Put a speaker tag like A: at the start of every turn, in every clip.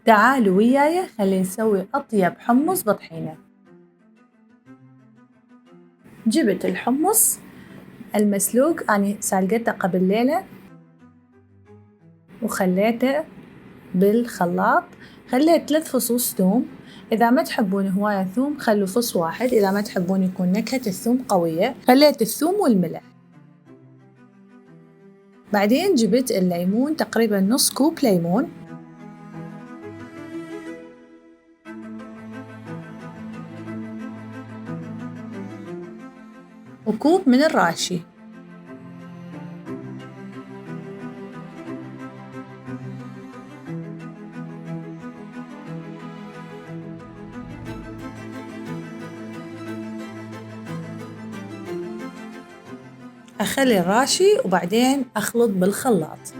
A: تعالوا وياي خلي نسوي أطيب حمص بطحينة. جبت الحمص المسلوق، أنا سلقته قبل ليلة وخليته بالخلاط. خليت 3 فصوص ثوم، إذا ما تحبون هواية ثوم خلوا فص واحد، إذا ما تحبون يكون نكهة الثوم قوية. خليت الثوم والملح. بعدين جبت الليمون، تقريبا نص كوب ليمون، وكوب من الراشي. أخلي الراشي وبعدين أخلط بالخلاط.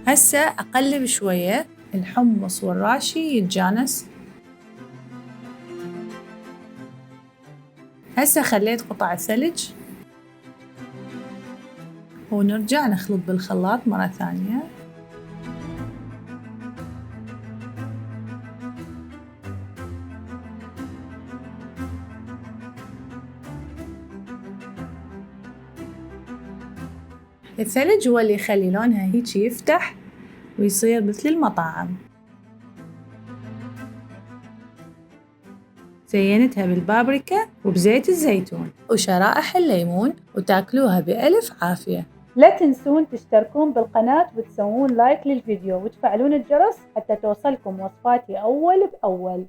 A: هسه أقلب شوية الحمص والراشي يتجانس. هسه خليت قطع ثلج ونرجع نخلط بالخلاط مرة ثانية. الثلج هو اللي يخلي لونها هيك يفتح ويصير مثل المطاعم. زينتها بالبابريكا وبزيت الزيتون وشرائح الليمون، وتاكلوها بألف عافية.
B: لا تنسون تشتركون بالقناة وتسوون لايك للفيديو وتفعلون الجرس حتى توصلكم وصفاتي أول بأول.